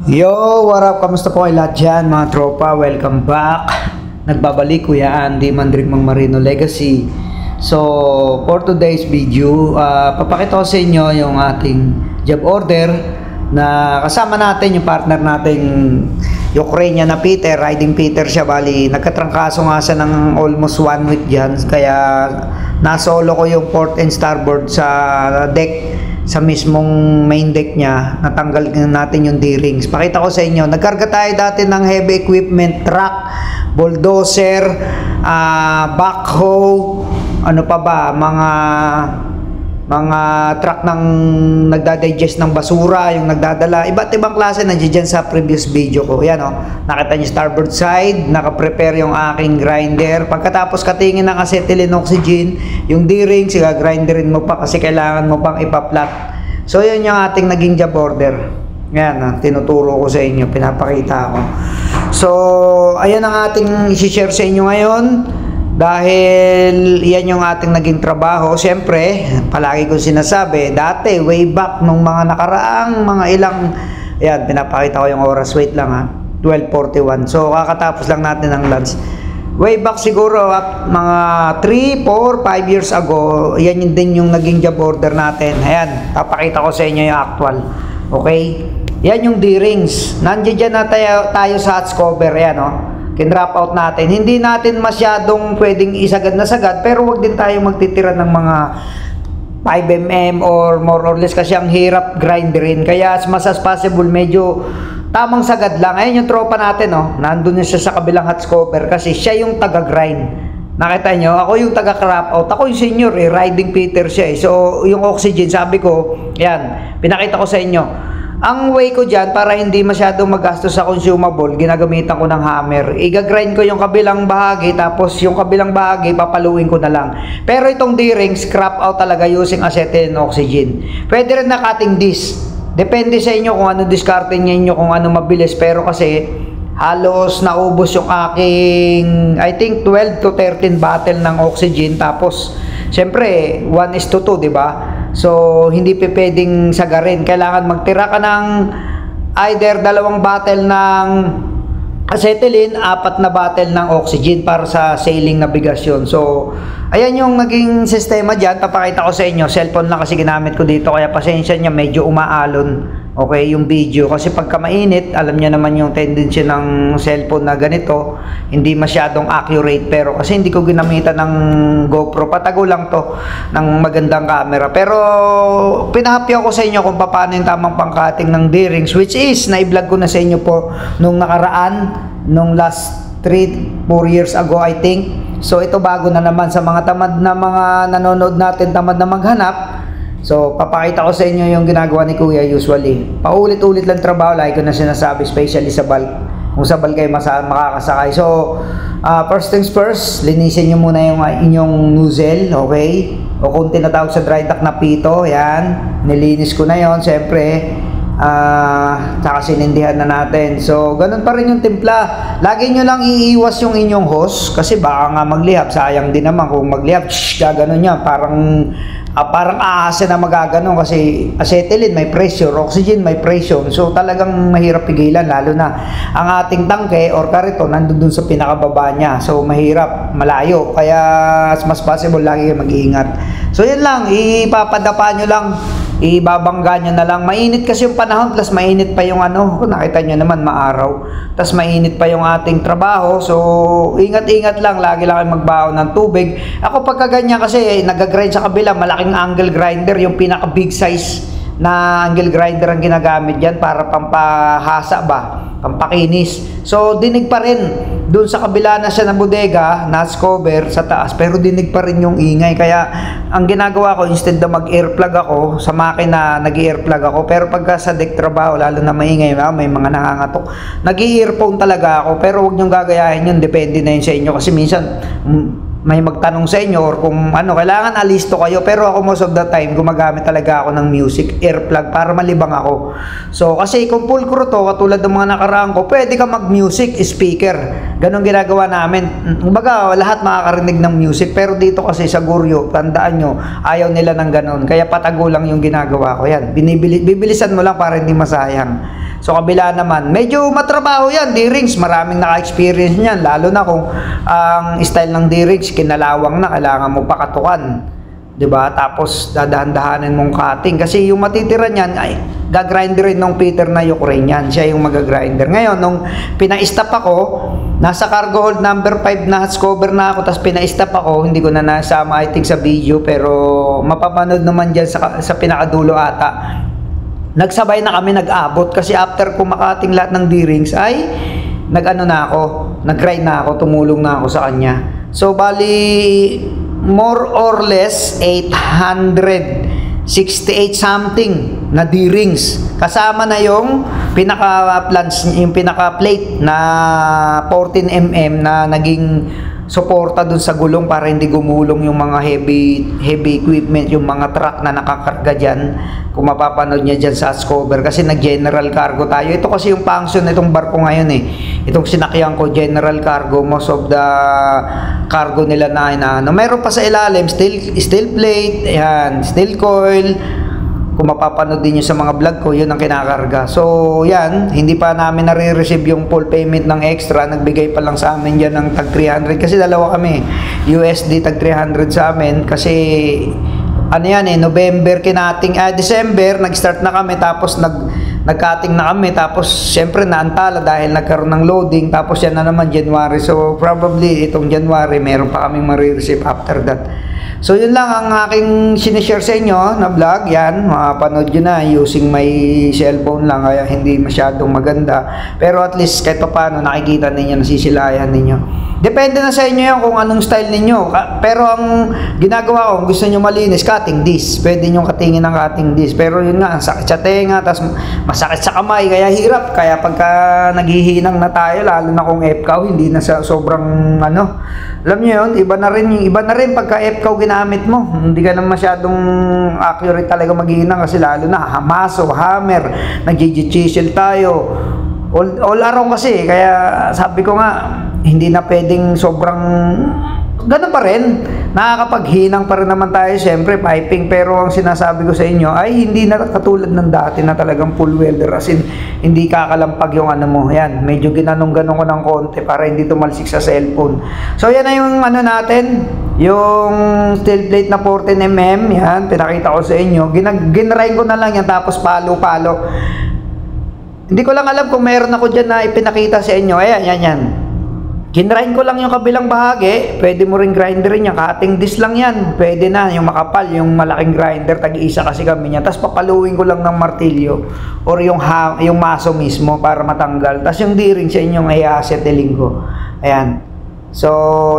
Yo, what up? Kamusta po kayo lahat dyan, mga tropa? Welcome back. Nagbabalik Kuya Andy Mandrig Mang Marino Legacy. So, for today's video, papakita ko sa inyo yung ating job order na kasama natin yung partner nating Ukrainian na Peter, riding Peter siya. Bali, nagkatrangkaso nga siya ng almost 1 week dyan. Kaya nasolo ko yung port and starboard sa deck, sa mismong main deck niya. Natanggal natin yung D-rings. Pakita ko sa inyo, nagkarga tayo dati ng heavy equipment, truck, bulldozer, backhoe, ano pa ba, mga truck ng nagdadigest ng basura, yung nagdadala, iba't ibang klase nandiyan sa previous video ko. Yan nakita niyo starboard side, naka-prepare yung aking grinder. Pagkatapos katingin ng acetylene oxygen, yung D-rings, grinderin mo pa kasi kailangan mo pang ipa-flat. So yun yung ating naging job order. Yan, tinuturo ko sa inyo, pinapakita ko. So ayan ang ating i-share sa inyo ngayon. Dahil yan yung ating naging trabaho. Siyempre, palagi kong sinasabi, dati, way back nung mga nakaraang mga ilang, ayan, pinapakita ko yung oras, wait lang 12:41. So, kakatapos lang natin ng lunch. Way back siguro, mga 3, 4, 5 years ago, yan yun din yung naging job order natin. Ayan, papakita ko sa inyo yung actual. Okay? Yan yung D-rings. Nandiyan na tayo sa hatch cover, ayan kin-drop out natin. Hindi natin masyadong pwedeng isagad na sagad, pero wag din tayo magtitira ng mga 5mm or more or less kasi ang hirap grinderin. Kaya as much as possible, medyo tamang sagad lang. Ayun yung tropa natin, nandun siya sa kabilang hatch cover kasi siya yung taga-grind. Nakita nyo? Ako yung taga-crop out. Ako yung senior, riding Peter siya. So, yung oxygen, sabi ko, yan, pinakita ko sa inyo. Ang way ko dyan, para hindi masyadong magastos sa consumable, ginagamitan ko ng hammer. Iga-grind ko yung kabilang bahagi, tapos yung kabilang bahagi, papaluin ko na lang. Pero itong D-rings, scrap out talaga using acetylene oxygen. Pwede rin na cutting disc. Depende sa inyo kung ano discarding niyo, kung ano mabilis. Pero kasi, halos naubos yung aking, I think, 12 to 13 bottle ng oxygen. Tapos, syempre, 1:2, diba? So, hindi pwedeng sagarin. Kailangan magtira ka ng either 2 bottle ng acetylene, 4 na bottle ng oxygen para sa sailing navigasyon. So, ayan yung naging sistema dyan. Papakita ko sa inyo. Cellphone lang kasi ginamit ko dito. Kaya pasensya niya, medyo umaalon. Okay, yung video. Kasi pagka mainit, alam niya naman yung tendency ng cellphone na ganito. Hindi masyadong accurate. Pero kasi hindi ko ginamitan ng GoPro. Patago lang to ng magandang camera. Pero pinahapyaw ko sa inyo kung paano yung tamang pangkating ng D-rings. Which is, na-vlog ko na sa inyo po nung nakaraan, nung last 3-4 years ago, I think. So, ito bago na naman sa mga tamad na mga nanonood natin, tamad na maghanap. So, papakita ko sa inyo yung ginagawa ni Kuya usually. Paulit-ulit lang trabaho, like ko na sinasabi, especially sa bulk. Kung sa bulk kayo makakasakay. So, first things first, linisin nyo muna yung inyong nozzle, okay? O kung tinatawag sa dry dock na pito, yan. Nilinis ko na yon, siyempre. Tsaka sinindihan na natin. So, ganun pa rin yung timpla. Lagi nyo lang iiwas yung inyong hose kasi baka nga maglihap. Sayang din naman kung maglihap, gaganon yan. Parang aasa na magaganon kasi acetylene may pressure, oxygen may pressure. So talagang mahirap pigilan, lalo na ang ating tangke or kariton nandun dun sa pinakababa niya. So mahirap, malayo. Kaya as much possible lagi kayo mag-iingat. So yun lang, ipapadapa nyo lang, ibabangga nyo na lang. Mainit kasi yung panahon, plus mainit pa yung nakita nyo naman, maaraw. Tapos mainit pa yung ating trabaho. So ingat-ingat lang, lagi lang kayo magbaon ng tubig. Ako pagka ganyan kasi nag-grind sa kabila, malaking angle grinder, yung pinaka big size na angle grinder ang ginagamit dyan para pampahasa ba, pampakinis. So dinig pa rin doon sa kabila na siya na bodega, nas cover sa taas, pero dinig pa rin yung ingay. Kaya ang ginagawa ko, instead na mag-airplug ako sa makina, nag-earplug ako. Pero pagka sa deck trabaho, lalo na maingay, may mga nangangatok, nag-earphone talaga ako. Pero huwag niyong gagayahin yun, depende na yun sa inyo. Kasi minsan may magtanong sa inyo or kung kailangan alisto kayo. Pero ako most of the time, gumagamit talaga ako ng music, earplug, para malibang ako. So, kasi kung full crew to, katulad ng mga nakaraan ko, pwede ka mag-music, speaker. Ganon ginagawa namin. Kumbaga, lahat makakarinig ng music. Pero dito kasi sa Guryo, tandaan nyo, ayaw nila ng ganon. Kaya patago lang yung ginagawa ko. Yan, bibilisan mo lang para hindi masayang. So kabila naman, medyo matrabaho yan, D-rings, maraming naka-experience niyan, lalo na kung ang style ng D-rings kinalawang na, kailangan mo pakatukan, 'di ba? Tapos dadahan-dahanin mong cutting kasi yung matitira niyan ay gagrinderin ng Peter na Ukrainian, siya yung magagrinder. Ngayon nung pina-stop ako, nasa cargo hold number 5 na hats cover na ako, tapos pina-stop ako, hindi ko na nasama I think sa video, pero mapapanood naman diyan sa pinakadulo ata. Nagsabay na kami nag-abot kasi after ko makating lahat ng D-rings ay nag-ano na ako, nag-grind na ako, tumulong na ako sa kanya. So bali more or less 868 something na D-rings. Kasama na yung pinaka-plate na 14mm na naging suporta dun sa gulong para hindi gumulong yung mga heavy equipment, yung mga truck na nakakarga dyan. Kung mapapanood niya dyan sa hats cover kasi nag-general cargo tayo. Ito kasi yung function nitong barko ngayon eh. Itong sinakyan ko, general cargo. Most of the cargo nila na ano. Meron pa sa ilalim, steel plate, ayan, steel coil. Kung mapapanood din nyo sa mga vlog ko, yun ang kinakarga. So, yan, hindi pa namin nare-receive yung full payment ng extra. Nagbigay pa lang sa amin dyan ng tag 300. Kasi dalawa kami, USD tag 300 sa amin. Kasi, ano yan eh, December, nag-start na kami. Tapos, nag-cutting na kami. Tapos, syempre, naantala dahil nagkaroon ng loading. Tapos, yan na naman, January. So, probably, itong January, meron pa kaming marireceive after that. So, yun lang ang aking sinishare sa inyo na vlog. Yan, mapanood nyo na using my cellphone lang, kaya hindi masyadong maganda. Pero at least kahit pa paano nakikita ninyo, nasisilayan ninyo. Depende na sa inyo yan kung anong style ninyo. Pero ang ginagawa ko, kung gusto nyo malinis, cutting disc. Pwede nyo katingin ng cutting disc. Pero yun nga, sakit sa tenga, tas masakit sa kamay, kaya hirap. Kaya pagka naghihinang na tayo, lalo na kung FCAW, hindi na sa sobrang ano. Alam nyo yun, iba na rin pagka FCAW ginamit mo. Hindi ka na masyadong accurate talaga maghihinang kasi lalo na hamaso, hammer, nag-chisel tayo. All around kasi, kaya sabi ko nga, hindi na pwedeng sobrang ganun pa rin, nakakapaghinang pa rin naman tayo, siyempre piping, pero ang sinasabi ko sa inyo ay hindi na katulad ng dati na talagang full welder, as in hindi kakalampag yung ano mo. Yan, medyo ginanong-ganong ko ng konti para hindi tumalsik sa cellphone. So yan na yung ano natin, yung steel plate na 14mm, yan, pinakita ko sa inyo. Ginrain ko na lang yan, tapos palo-palo. Hindi ko lang alam kung meron ako dyan na ipinakita sa inyo. Ayan, yan. Ginrain ko lang yung kabilang bahagi. Pwede mo rin grinderin yan. Cutting disc lang yan. Pwede na. Yung makapal, yung malaking grinder. Tag-iisa kasi kami niya. Tapos papaluin ko lang ng martilyo or yung maso mismo para matanggal. Tapos yung D-ring sa inyong i-assetteling ko. Ayan. So,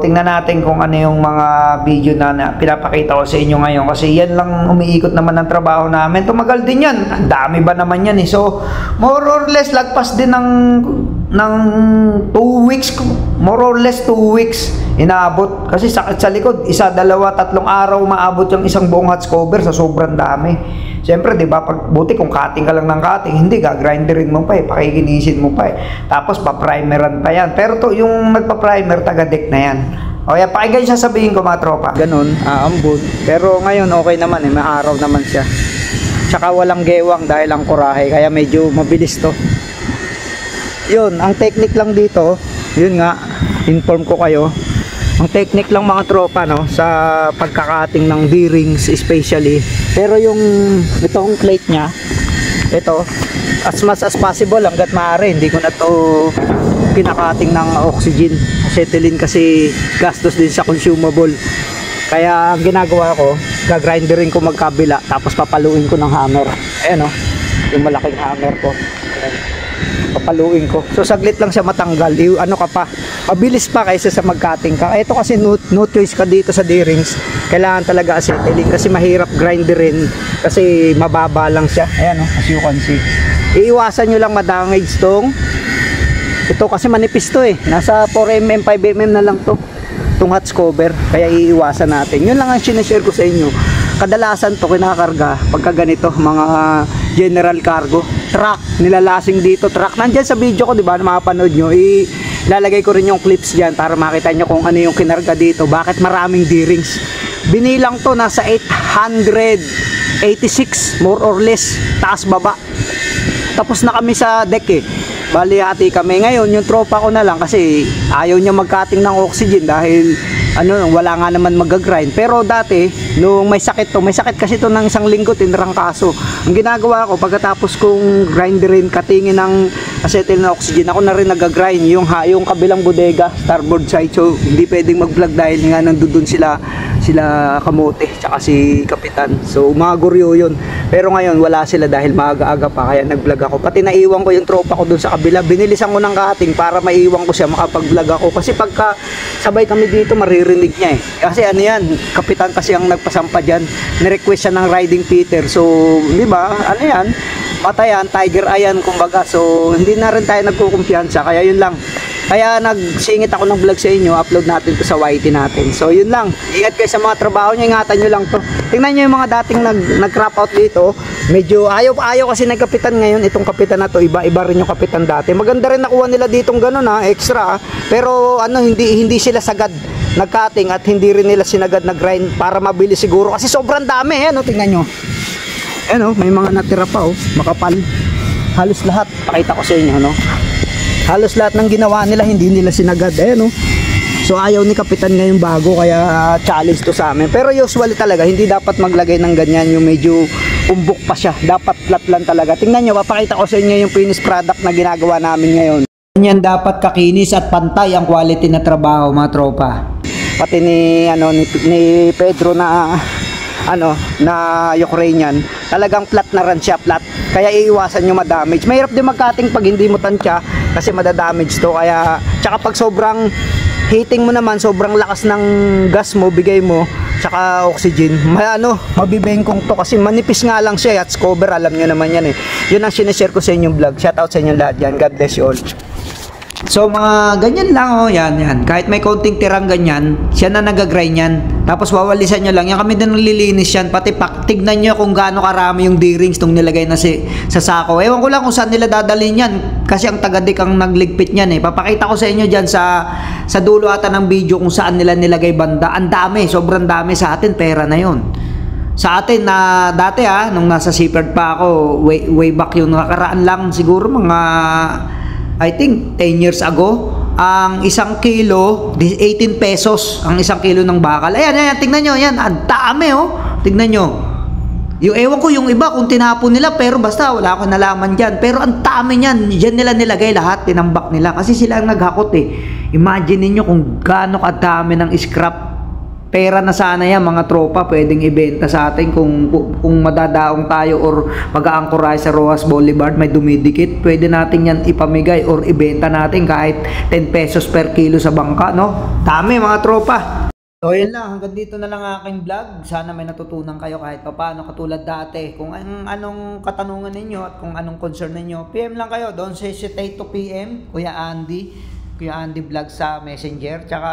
tingnan natin kung ano yung mga video na pinapakita ko sa inyo ngayon. Kasi yan lang umiikot naman ng trabaho namin. Tumagal din yan. Ang dami ba naman yan eh. So, more or less, lagpas din ng 2 weeks. More or less 2 weeks inaabot. Kasi sakit sa likod. 1, 2, 3 araw maabot yung isang buong hats cover sa sobrang dami. Siyempre, di ba, buti kung cutting ka lang ng cutting, hindi, gagrinderin mo pa eh, pakikinisin mo pa eh. Tapos, paprimeran pa yan. Pero to, yung nagpa-primer, taga-deck na yan. O yan, pakinggan siya sabihin ko mga tropa. Ganun, aambon. Pero ngayon, okay naman eh, may araw naman siya. Tsaka walang gewang dahil ang kurahe, kaya medyo mabilis to. Yun, ang technique lang dito, yun nga, inform ko kayo. Ang technique lang mga tropa no sa pagkakating ng D-rings especially. Pero yung itong plate niya, ito as much as possible hangga't maaari hindi ko na to pinakating ng oxygen, acetylene kasi gastos din sa consumable. Kaya ang ginagawa ko, gagrinderin ko magkabila tapos papaluin ko ng hammer. Ayan oh, yung malaking hammer ko. Ayan. Papaluin ko. So saglit lang siya matanggal. Ano ka pa? Mabilis pa kaysa sa mag-cutting ka. Ito kasi no choice ka dito sa D-rings. Kailangan talaga acetylene kasi mahirap grinderin kasi mababa lang siya. Ayan as you can see. Iiwasan nyo lang madamage tong ito kasi manipis to eh. Nasa 4mm, 5mm na lang to. Itong hats cover. Kaya iiwasan natin. Yun lang ang sinishare ko sa inyo. Kadalasan to kinakarga pagka ganito mga general cargo. Truck, nilalasing dito. Truck, nandyan sa video ko, di ba? Mapapanood nyo. Ilalagay ko rin yung clips dyan para makita nyo kung ano yung kinarga dito. Bakit maraming D-rings? Binilang to, nasa 886, more or less. Taas baba. tapos na kami sa deck eh. Bali hati kami. Ngayon yung tropa ko na lang kasi ayaw niya mag-cutting ng oxygen dahil wala nga naman mag-grind. Pero dati nung may sakit kasi to ng isang linggo, tinrangkaso. Ang ginagawa ko pagkatapos kong grinderin, cuttingin ng acetyl na oxygen, ako na rin nag-grind yung kabilang bodega, starboard side. So hindi pwedeng mag-vlog dahil nga nandun sila Kamote tsaka si Kapitan. So mga guryo yun. Pero ngayon wala sila dahil maaga-aga pa kaya nag-vlog ako. Pati naiwan ko yung tropa ko dun sa kabila. Binilisan ko ng cutting para maiwan ko siya, makapag-vlog ako. Kasi pagka sabay kami dito maririnig niya eh. Kasi yan, Kapitan kasi ang nagpasampa dyan. Nirequest siya ng riding Peter. So di ba, yan, matayan, tiger ayan kumbaga. So hindi na rin tayo nagkukumpiyansa. Kaya yun lang. Kaya nagsingit ako ng vlog sa inyo, upload natin to sa YT natin. So yun lang, ingat kayo sa mga trabaho nyo, ingatan nyo lang to. Tingnan nyo yung mga dating nag-crop out dito. Medyo ayaw kasi ng kapitan ngayon. Itong kapitan na to, iba rin yung kapitan dati. Maganda rin nakuha nila ditong ganun extra. Pero hindi sila sagad nag-cutting at hindi rin nila sinagad nag-grind para mabili siguro. Kasi sobrang dami, tingnan nyo. May mga natira pa makapal. Halos lahat, pakita ko sa inyo, halos lahat ng ginawa nila hindi nila sinagad. So ayaw ni kapitan ngayon bago, kaya challenge to sa amin. Pero usually talaga hindi dapat maglagay ng ganyan, yung medyo umbok pa siya, dapat flat lang talaga. Tingnan nyo, papakita ko sa inyo yung finished product na ginagawa namin ngayon. Ganyan dapat kakinis at pantay ang quality na trabaho, mga tropa. Pati ni Pedro na Ukrainian, talagang flat na rin siya, flat. Kaya iiwasan nyo ma-damage. Mahirap din mag-cutting pag hindi mo tansya kasi madadamage to. Kaya tsaka pag sobrang heating mo naman, sobrang lakas ng gas mo, bigay mo, tsaka oxygen, mabibengkong to kasi manipis nga lang siya. Yachts cover, alam nyo naman yan eh. Yun ang sinishare ko sa inyong vlog. Shoutout sa inyo lahat yan. God bless you all. So mga ganyan lang yan. Kahit may konting tirang ganyan, siya na nag-grind yan. Tapos wawalisan nyo lang. Yan kami din nililinis yan. Pati tignan nyo kung gaano karami yung D-rings nung nilagay na sa sako. Ewan ko lang kung saan nila dadalhin yan. Kasi ang tagadik ang nagligpit niyan eh. Papakita ko sa inyo dyan sa dulo ata ng video kung saan nila nilagay banda. Ang dami, sobrang dami. Sa atin, pera na yon. Sa atin na dati nung nasa Seaford pa ako, way back yung nakaraan lang siguro mga I think 10 years ago, ang 1 kilo, 18 pesos ang 1 kilo ng bakal. Ayan, tingnan nyo, yan, ang dami tingnan nyo. Yung ewan ko yung iba kung tinapon nila, pero basta wala akong nalaman dyan. Pero ang dami nyan, dyan nila nilagay lahat, tinambak nila. Kasi sila ang naghakot eh. Imagine niyo kung gaano kadami ng scrap. Pera na sana yan mga tropa, pwedeng ibenta sa atin kung madadaong tayo or mag-aangkoray sa Rojas Boulevard, may dumidikit, pwede natin yan ipamigay or ibenta natin kahit 10 pesos per kilo sa bangka, Dami mga tropa. So yun lang, hanggang dito na lang aking vlog. Sana may natutunan kayo kahit paano katulad dati. Kung anong katanungan ninyo at kung anong concern ninyo, PM lang kayo, don't hesitate to PM, Kuya Andy Vlog sa Messenger. Tsaka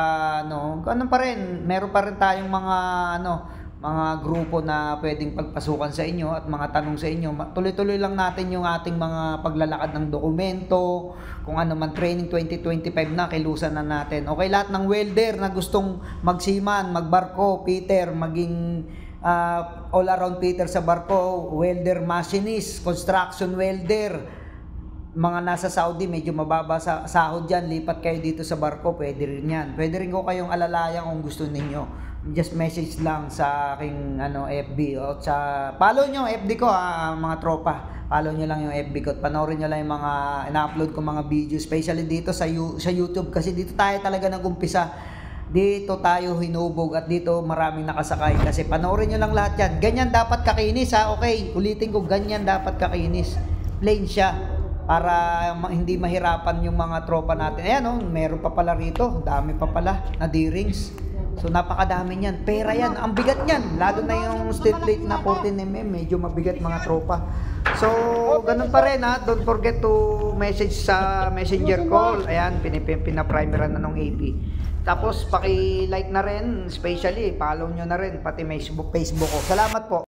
pa rin, meron pa rin tayong mga grupo na pwedeng pagpasukan sa inyo at mga tanong sa inyo. Tuloy-tuloy lang natin yung ating mga paglalakad ng dokumento, kung ano man training 2025 na, kilusan na natin. Okay, lahat ng welder na gustong magsiman, magbarko, Peter, maging all around Peter sa barko, welder, machinist, construction welder, mga nasa Saudi, medyo mababa sa sahod dyan, lipat kayo dito sa barko, pwede rin yan. Pwede rin ko kayong alalayan kung gusto ninyo. Just message lang sa aking FB o follow nyo FB ko mga tropa. Follow nyo lang yung FB ko at panoorin nyo lang yung mga ina-upload ko mga video, especially dito sa YouTube kasi dito tayo talaga nag-umpisa. Dito tayo hinubog at dito maraming nakasakay kasi panoorin nyo lang lahat yan. Ganyan dapat kakinis okay, ulitin ko, ganyan dapat kakinis. Plain siya para hindi mahirapan yung mga tropa natin. Ayan meron pa pala rito, dami pa pala na D-rings. So napakadami niyan, pera yan, ang bigat niyan, lalo na yung steel plate na 14mm, medyo mabigat mga tropa. So ganun pa rin don't forget to message sa messenger call. Ayan, pinaprimeran na ng AP. Tapos paki-like na rin, especially follow nyo na rin pati Facebook ko. Salamat po.